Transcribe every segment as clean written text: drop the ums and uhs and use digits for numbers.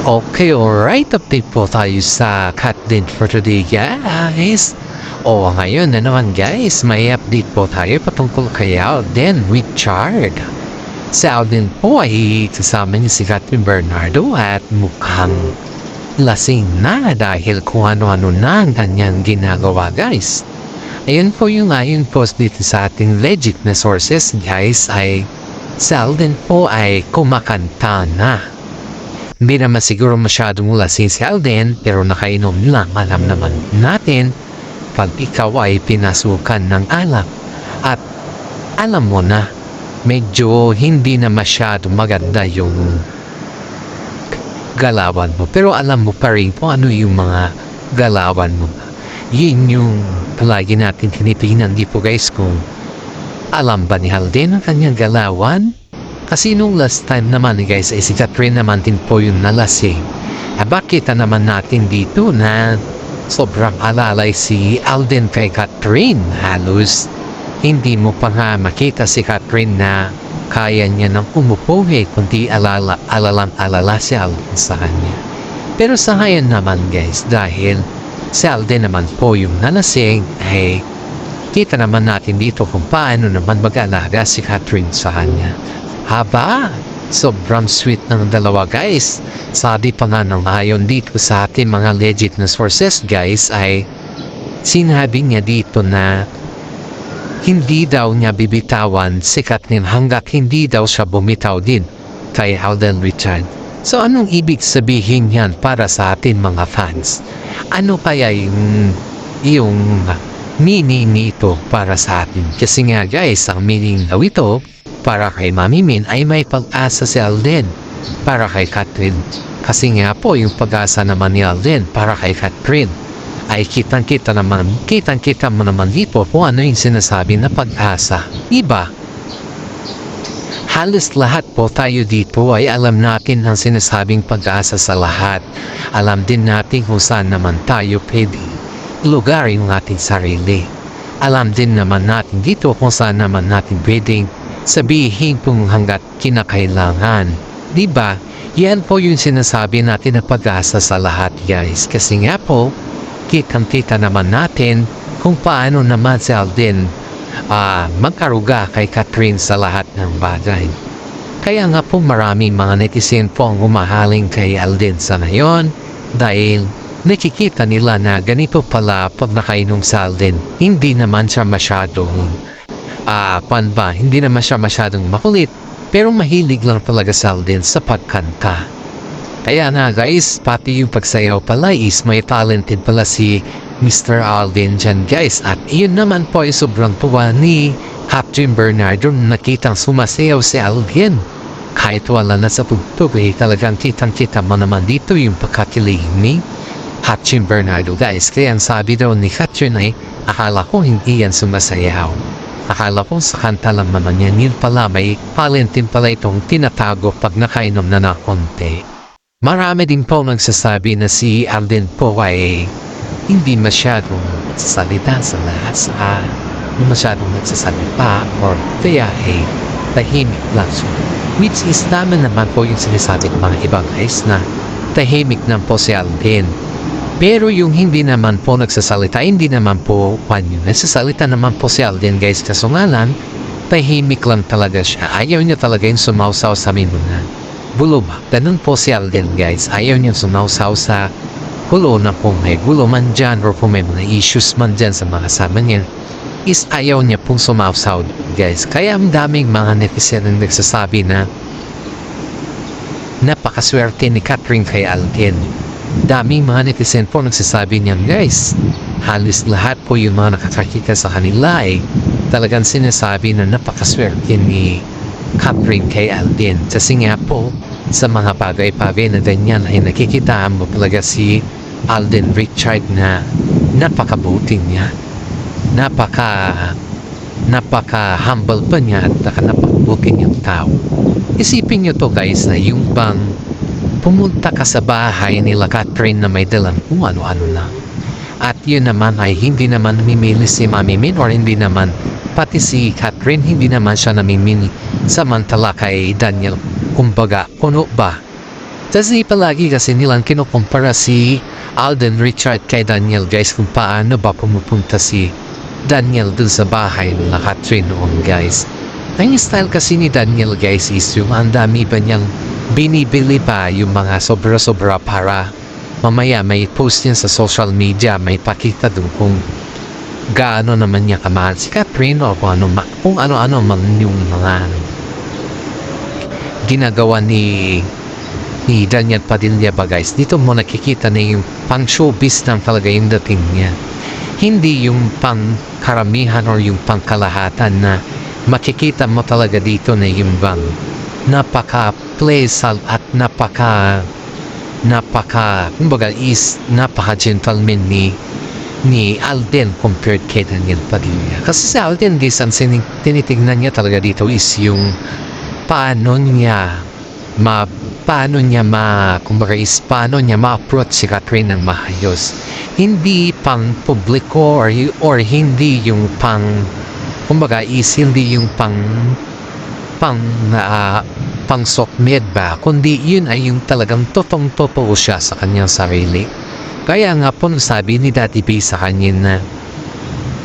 Okay, alright. Update po tayo sa cat din for today, guys. Ngayon na naman, guys. May update po tayo patungkol kay Alden Richard. Si Alden po ay kasama niya si Catherine Bernardo at mukhang lasing na dahil kung ano-ano na ang kanyang ginagawa, guys. Ayun po yung ayon post dito sa ating legit na sources, guys, ay si Alden po ay kumakanta na. Hindi naman siguro masyadong lasing si Alden, pero nakainom lang. Alam naman natin, pag ikaw ay pinasukan ng alak, at alam mo na, medyo hindi na masyadong maganda yung galawan mo. Pero alam mo pa rin kung ano yung mga galawan mo. Yun yung palagi natin tinitingnan dito, guys, kung alam ba ni Alden ang kanyang galawan? Kasi nung last time naman, guys, ay si Catherine naman din po yung nalasing. Bakit naman natin dito na sobrang alalay si Alden kay Catherine? Halos hindi mo pa nga makita si Catherine na kaya niya nang umupo, kundi alala si Alden sa kanya. Pero sa ngayon naman, guys, dahil si Alden naman po yung nalasing, ay kita naman natin dito kung paano naman mag-alaga si Catherine sa kanya. Haba, sobrang sweet ng dalawa, guys. Sabi pa nga ng ayon dito sa ating mga legit na sources, guys, ay sinabi niya dito na hindi daw niya bibitawan si Catherine hanggat hindi daw siya bumitaw din kay Alden Richard. So anong ibig sabihin yan para sa ating mga fans? Ano kaya yung meaning nito para sa atin? Kasi nga, guys, ang meaning daw ito para kay Mami Min ay may pag-asa si Alden para kay Catherine. Kasi nga po yung pag-asa naman ni Alden para kay Catherine ay kitang-kita mo naman dito kung ano yung sinasabi na pag-asa. Iba? Halos lahat po tayo dito ay alam natin ang sinasabing pag-asa sa lahat. Alam din natin kung saan naman tayo pwede lugarin ang ating sarili. Alam din naman natin dito kung saan naman natin pwedeng sabihin kung hanggat kinakailangan. Diba? Yan po yung sinasabi natin na pag-asa sa lahat, guys. Kasi nga po, kitang-kita naman natin kung paano naman si Alden magkaruga kay Catherine sa lahat ng bagay. Kaya nga po maraming mga netizen po ang umahaling kay Alden sa ngayon dahil nakikita nila na ganito pala pag nakainom sa Alden. Hindi naman siya masyadong hindi naman siya masyadong makulit, pero mahilig lang talaga si Alden sa pagkanta. Kaya na, guys, pati yung pagsayaw pala is may talented pala si Mr. Alden dyan, guys. At iyon naman po ay sobrang tuwa ni Catherine Bernardo na nakitang sumasayaw si Alden. Kahit wala na sa pugtog, talagang kitang-kita mo naman dito yung pagkakilig ni Catherine Bernardo, guys. Kaya ang sabi daw ni Catherine ay, akala ko hindi yan sumasayaw. Akala ko sa kanta lang naman yan. Yun pala, may talentin pala itong tinatago pag nakainom na na konti. Marami din po nagsasabi na si Alden po ay hindi masyadong nagsasalita sa lahat hindi masyadong nagsasalita or kaya ay tahimik lang siya. Which is naman po yung sinasabi ng mga ibang guys na tahimik lang po si Alden. Pero yung hindi naman po nagsasalita, hindi naman po nagsasalita naman po si Alden, guys. Kaso nga lang, tahimik lang talaga siya. Ayaw niya talaga yung sumausaw sa minunan. Bulo ba? Ganun po si Alden, guys. Ayaw niya sumausaw sa gulo na kung may gulo man dyan or kung may mga issues man dyan sa mga kasama niya. Is ayaw niya pong sumausaw, guys. Kaya ang daming mga netizen na nagsasabi na napakaswerte ni Catherine kay Alden. Daming mga netizen po nagsasabi niyan, guys. Halos lahat po yung mga nakakakita sa kanila ay talagang sinasabi na napakaswerte ni Catherine kay Alden. Kasi nga po, sa mga bagay-bagay na ganyan ay nakikita mo talaga si Alden Richard na napakabuti niya. Napaka-humble pa niya at napakabuti niyang tao. Isipin niyo to, guys, na yung bang pumunta ka sa bahay nila Catherine na may dalang kung ano-ano lang. At yun naman ay hindi naman namimili si Mami Min or hindi naman pati si Catherine hindi naman siya namimili samantala kay Daniel. Kumbaga, puno ba Kasi palagi kasi nilang kinukumpara si Alden Richard kay Daniel guys kung paano ba pumupunta si Daniel dun sa bahay ng Catherine noon guys. Ang style kasi ni Daniel guys is yung ang dami ba niyang binibili pa yung mga sobra-sobra para mamaya may post niya sa social media, may pakita dun kung gaano naman niya kamahal si Catherine o kung ano-ano man yung mga ginagawa ni Daniel Padilla ba guys. Dito mo nakikita na yung pang showbiz lang talaga yung dating niya. Hindi yung pang karamihan or yung pang kalahatan na makikita mo talaga dito na yung bang napaka-playsal at kumbaga is napaka-gentleman ni Alden compared kay Daniel Padilla. Kasi si Alden guys, ang tinitignan niya talaga dito is yung paano niya ma-approach si Catherine ng maayos. Hindi pang publiko or hindi yung kumbaga is hindi yung pang sokmed ba, kundi yun ay yung talagang totoo siya sa kanyang sarili. Kaya nga po sabi ni Daddy B sa kanya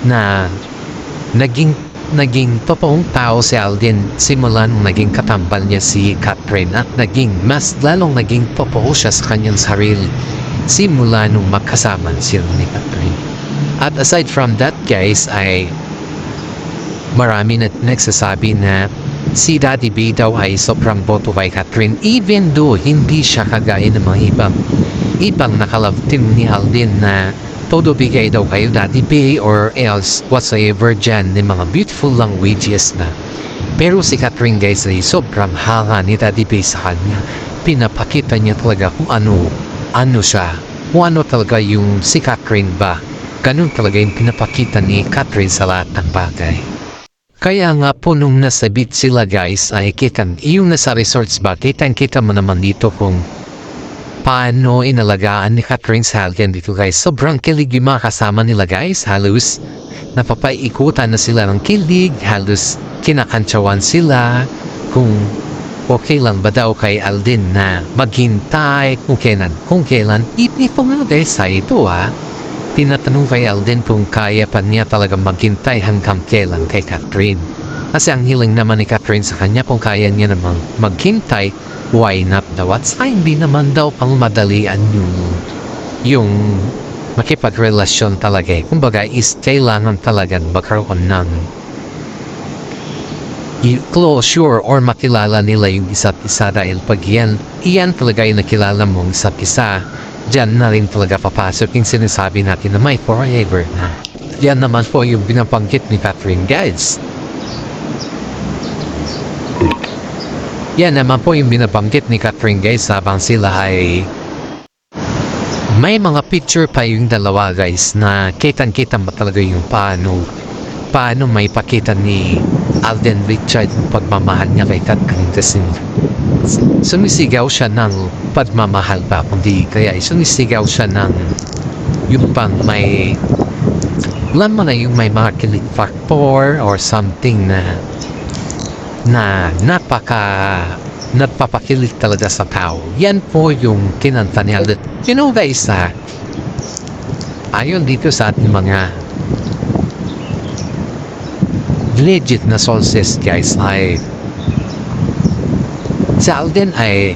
na naging totoong tao si Alden simula nung naging katambal niya si Catherine at lalong naging totoo siya sa kanyang sarili simula nung magkasama sila ni Catherine. At aside from that guys ay marami na nagsasabi na si Daddy B daw ay sobrang boto kay Catherine even though hindi siya kagaya ng mga ibang nakalove team ni Alden na todo bigay daw kayo Daddy B or else whatsoever dyan ng mga beautiful languages na. Pero si Catherine guys ay sobrang hanga ni Daddy B sa kanya. Pinapakita niya talaga kung ano siya. Kung ano talaga yung si Catherine ba. Ganun talaga yung pinapakita ni Catherine sa lahat ng bagay. Kaya nga po nung nasa beach sila guys ay yung nasa resorts ba, kita mo naman dito kung paano inalagaan ni Catherine sa Alden dito guys. Sobrang kilig yung mga kasama nila guys. Halos napapaikutan na sila ng kilig. Halos kinakantsawan sila kung okay lang ba daw kay Alden na maghintay kung kailan. Ito nga guys sa ito tinatanong kay Alden kung kaya pa niya talagang maghintay hanggang kailan kay Catherine. Kasi ang hiling naman ni Catherine sa kanya kung kaya niya namang maghintay, why not daw? At saka hindi naman daw pang madalian yung makipagrelasyon talaga. Kumbaga is kailangan talagang magkaroon ng closure or makilala nila yung isa't isa dahil pag iyan talaga yung nakilala mong isa't isa, dyan na rin talaga papasok yung sinasabi natin na may forever na. Yan naman po yung binabanggit ni Catherine guys. Yan naman po yung binabanggit ni Catherine guys habang sila ay may mga picture pa yung dalawa guys na kitang-kita mo talaga yung paano may pakita ni Alden Richard yung pagmamahal niya kay Catherine kasi sumisigaw siya ng pagmamahal ba kundi kaya sumisigaw siya ng yung pang may alam mo na yung may mga kilig factor or something na nagpapakilig talaga sa tao. Yan po yung kinanta ni Alden. You know guys ayon dito sa ating mga legit na sources guys ay si Alden ay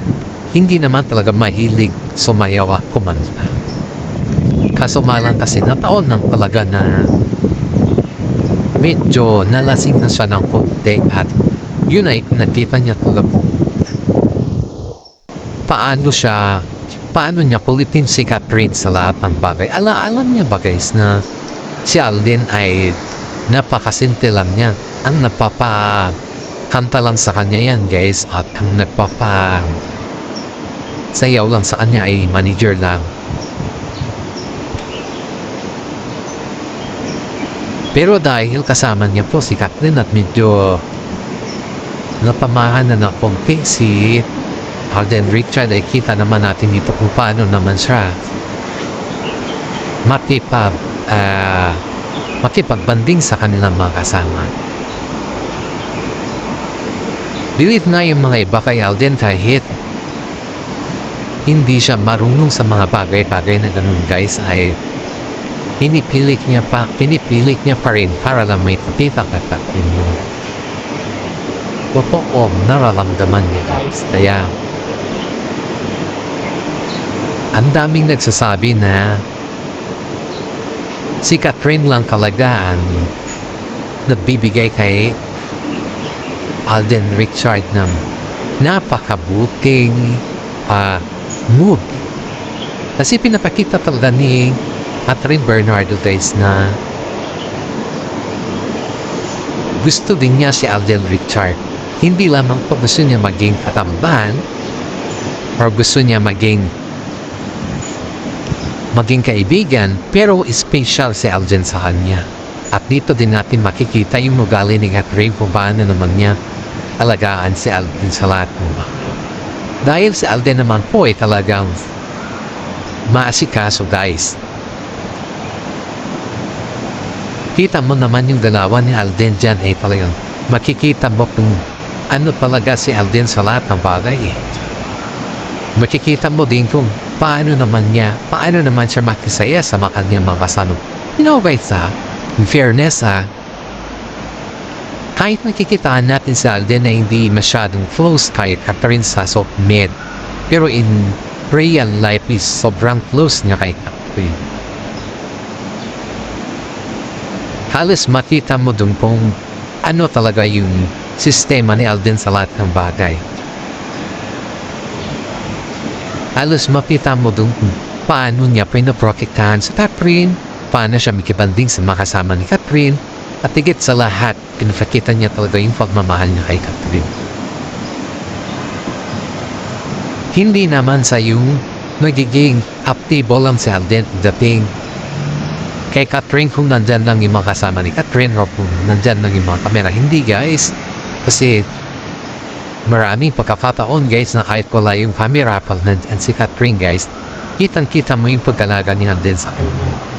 hindi naman talaga mahilig sumayaw at kumanta. Kaso malang kasi nataon lang talaga na medyo nalasing na siya ng konti at yun ay nakita niya talaga paano niya kulitin si Catherine sa lahat ng bagay. Alam niya ba guys na si Alden ay napakasimple lang niya. Ang napapakanta lang sa kanya yan guys at ang sayaw lang sa kanya ay manager lang. Pero dahil kasama niya po si Catherine at medyo napamahan na konti si Alden Richard ay kita naman natin dito kung paano naman siya makipagbanding sa kanilang mga kasama. Believe na yung mga iba kay Alden kahit hindi siya marunong sa mga bagay-bagay na ganun guys ay pinipilit niya pa rin para lang may pakita katatin mo. Totoo nararamdaman niya guys. Kaya ang daming nagsasabi na si Catherine lang talaga ang nagbibigay kay Alden Richard ng napakabuting mood. Kasi pinapakita talaga ni Catherine Bernardo guys na gusto din niya si Alden Richard. Hindi lamang po gusto niya maging katambahan or gusto niya maging kaibigan, pero special si Alden sa kanya. At dito din natin makikita yung ugali ni Catherine kung paano naman niya alagaan si Alden sa lahat ng dahil si Alden naman po ay talagang maasikaso guys. Kita mo naman yung dalawa ni Alden dyan ay talagang makikita mo kung ano talaga si Alden sa lahat ng bagay eh. Makikita mo din kung paano naman siya makisaya sa mga kanyang mga kasama. You know guys in fairness kahit makikitaan natin si Alden na hindi masyadong close kay Catherine sa med, pero in real life is sobrang close niya kay Catherine. Halos makita mo dun kung ano talaga yung sistema ni Alden sa lahat ng bagay. Halos makita mo dun kung paano niya pinaprotektahan sa Catherine, paano siya makibanding sa mga kasama ni Catherine, at higit sa lahat, pinapakita niya talaga yung pagmamahal niya kay Catherine. Hindi naman sa yung nagiging aktibo lang si Alden dating kay Catherine kung nandyan lang yung mga kasama ni Catherine o kung nandyan lang yung mga kamera. Hindi guys, kasi maraming pagkakataon guys na kahit wala yung camera pag nandyan si Catherine guys, kitang-kita mo yung pag-alaga ni Alden sa kanya.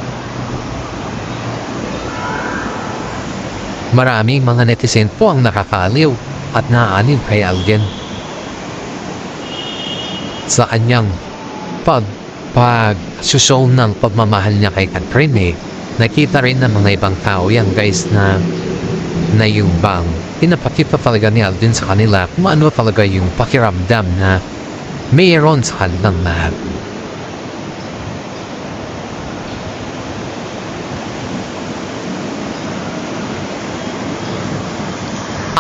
Maraming mga netizen po ang nakakaliw at naaanin kay Alden sa kanyang pag-show ng pagmamahal niya kay Catherine eh. Nakita rin ng mga ibang tao yan guys na yung bang pinapakita talaga ni Alden sa kanila kung ano talaga yung pakiramdam na mayroon sa kanilang lahat.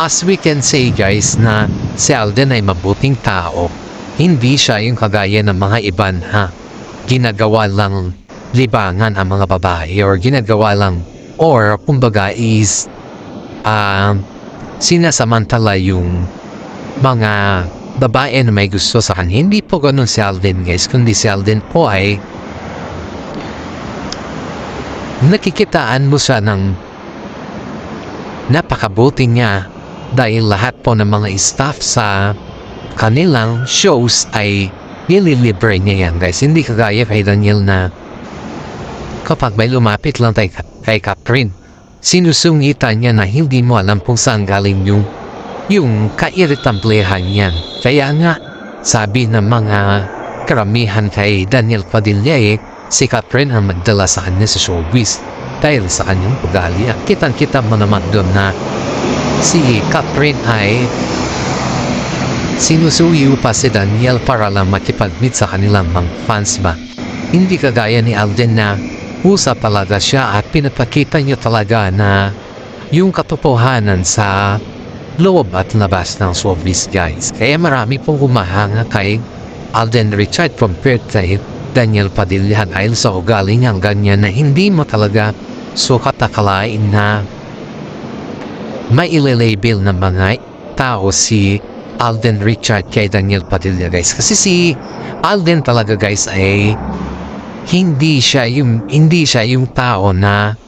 As we can say guys na si Alden ay mabuting tao. Hindi siya yung kagaya ng mga iban ginagawa lang libangan ang mga babae or ginagawa lang or kumbaga is sinasamantala yung mga babae na may gusto sa kanya. Hindi po ganun si Alden guys, kundi si Alden po ay nakikitaan mo siya ng napakabuti niya dahil lahat po ng mga staff sa kanilang shows ay nililibre niya yan guys. Hindi kagaya kay Daniel na kapag may lumapit lang kay Catherine, sinusungitan niya na hindi mo alam kung saan galing yung kairitablehan niyan. Kaya nga, sabi ng mga karamihan kay Daniel Padilla si Catherine ang magdala sa kanya sa showbiz dahil sa kanyang ugali. At kitang-kita mo naman doon na si Catherine ay sinusuyo pa si Daniel para lang makipag-meet sa kanilang mga fans ba. Hindi kagaya ni Alden na usap talaga siya at pinapakita niya talaga na yung katotohanan sa loob at labas ng showbiz guys. Kaya marami pong humahanga kay Alden Richard compared kay Daniel Padilla dahil sa ugali niyang ganyan na hindi mo talaga sukat akalain na mailelabel ng mga tao si Alden Richard kay Daniel Padilla guys. Kasi si Alden talaga guys ay hindi siya yung tao na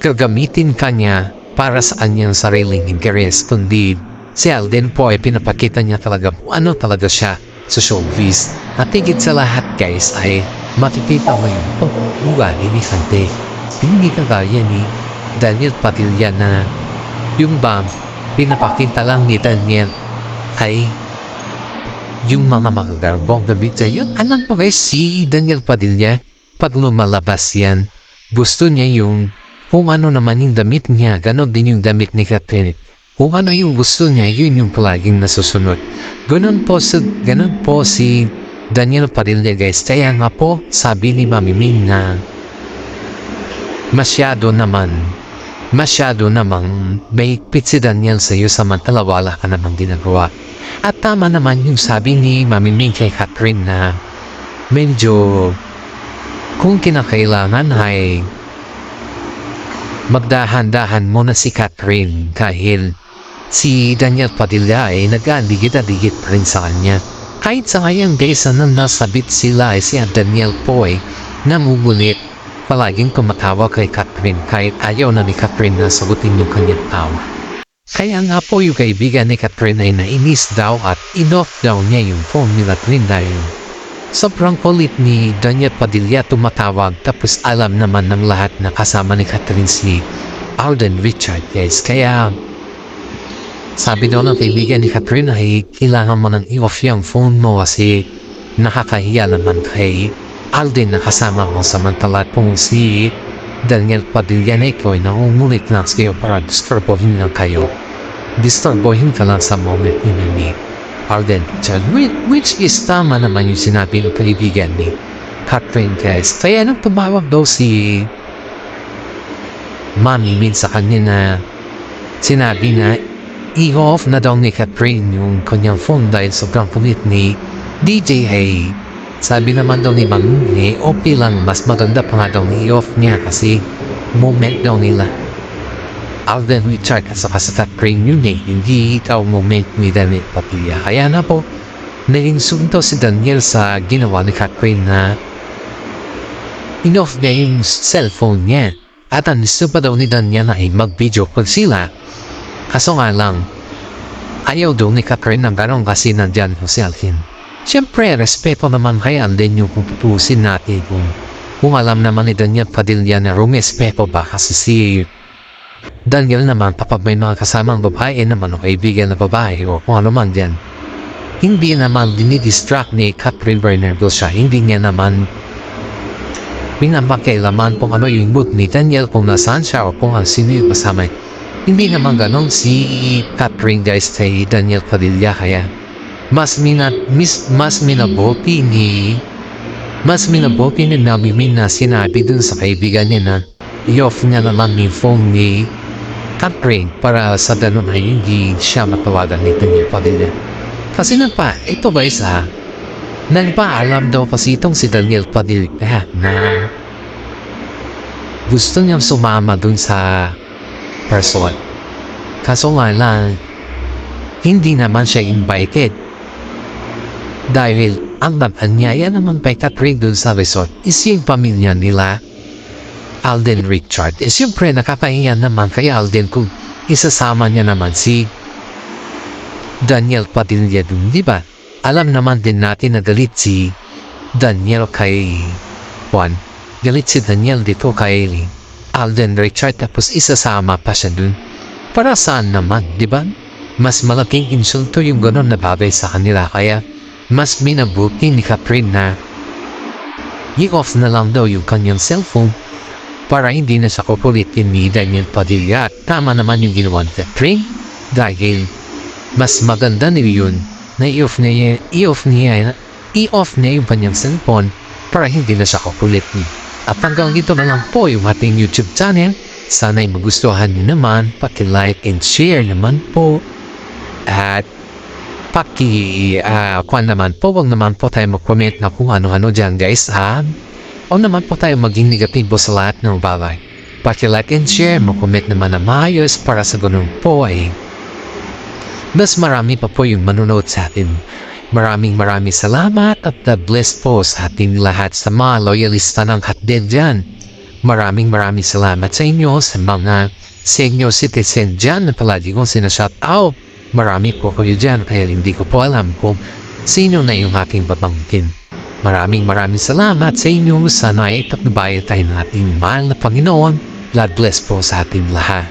gagamitin kanya para sa kanyang sariling interes, kundi si Alden po ay pinapakita niya talaga ano talaga siya sa showbiz. At higit sa lahat guys ay makikita mo yung ugali ni Sante. Hindi kagaya ni Daniel Padilla na yung pinapakita lang ni Daniel ay yung mga magagarbong damit na yun. Alam mo guys, si Daniel Padilla, pag lumalabas yan, gusto niya yung kung ano naman yung damit niya, ganon din yung damit ni Catherine. Kung ano yung gusto niya, yun yung palaging nasusunod. Ganon po si Daniel Padilla guys. Kaya nga po, sabi ni Mami Ming na masyado namang mahigpit si Daniel sa iyo samantala wala ka namang ginagawa. At tama naman yung sabi ni Mami Ming kay Catherine na medyo kung kinakailangan ay magdahan-dahan muna si Catherine dahil si Daniel Padilla ay nag-aligid-aligid pa rin sa kanya. Kahit sa ngayon guys na nasabit sila ay si Daniel po ay namugulit. Palaging tumatawa kay Catherine kahit ayaw na ni Catherine na sagutin yung kanyang tawa. Kaya nga po yung kaibigan ni Catherine ay nainis daw at in-off daw niya yung phone ni Catherine dahil sobrang kulit ni Daniel Padilla tumatawag tapos alam naman ng lahat na kasama ni Catherine si Alden Richard guys. Kaya sabi daw ng kaibigan ni Catherine ay kailangan mo nang i-off yung phone mo kasi nakakahiya naman kay Alden na kasama mo samantala kung si Daniel Padilla na ikaw ay nangungulit lang sa'yo para disturbohin lang kayo. Disturbohin ka lang sa moment ni Alden. Which is tama naman yung sinabi ng kaibigan ni Catherine guys. Kaya nang tumawag daw si Mami Min sa kanya na sinabi na i-off na daw ni Catherine yung kanyang phone dahil sobrang kulit ni DJ ay sabi naman daw ni Mami, okay lang, mas maganda pa nga daw ni i-off niya kasi moment daw nila. Alden Richard at saka sa Catherine yun hindi daw moment ni Daniel Padilla. Kaya na po, naiinsulto si Daniel sa ginawa ni Catherine na in-off niya yung cellphone niya. At ang gusto pa daw ni Daniel ay mag-video call sila. Kaso nga lang, ayaw daw ni Catherine ng ganong kasi nandyan ko si Alvin. Siyempre, respeto naman kay Alden yung pupusin natin kung alam naman ni Daniel Padilla na rumespeto ba kasi si Daniel naman kapag may mga kasamang babae naman o kaibigan na babae o kung ano man dyan. Hindi naman dinidistract ni Catherine Bernardo siya. Hindi niya naman pinapakailaman kung ano yung mood ni Daniel kung nasaan siya o kung sino yung kasama. Hindi naman ganon si Catherine guys kay Daniel Padilla kaya mas minabuti ni Mami Min na sinabi dun sa kaibigan niya na i-off niya naman yung phone ni Catherine para sa ganun ay hindi siya matawagan ni Daniel Padilla. Kasi ito guys nagpaalam daw kasi itong si Daniel Padilla na gusto niyang sumama dun sa person. Kaso nga lang hindi naman siya invited. Dahil ang napanyaya naman kay Catherine dun sa resort is yung pamilya nila Alden Richard. Siyempre nakakahiya naman kay Alden kung isasama niya naman si Daniel Padilla dun, di ba? Alam naman din natin na galit si Daniel kay Juan. Galit si Daniel dito kay Alden Richard tapos isasama pa siya dun. Para saan naman, di ba? Mas malaking insulto yung gano'n na bagay sa kanila kaya mas minabuti ni Catherine na i-off na lang daw yung kanyang cellphone para hindi na siya kukulitin ni Daniel Padilla. Tama naman yung ginawa ni Catherine dahil mas maganda nila yun na i-off niya yung kanyang cellphone para hindi na siya kukulitin. At hanggang dito na lang po yung ating YouTube channel. Sana'y magustuhan niyo naman, paki-like and share naman po. At kuwan naman po, huwag naman po tayo mag-comment na kung ano-ano dyan guys o naman po tayo maging negatibo sa lahat ng bagay. Paki-like and share, mag-comment naman na maayos para sa ganun po ay mas marami pa po yung manonood sa atin. Maraming salamat at God bless po sa ating lahat sa mga loyalista ng Hotded dyan. Maraming salamat sa inyo sa mga senior citizen dyan na palagi kong sinashout out. Marami po kayo dyan kaya hindi ko po alam kung sino na yung aking babangkin. Maraming salamat sa inyo. Sana ay itatnubayan tayo ng ating mahal na Panginoon. God bless po sa ating lahat.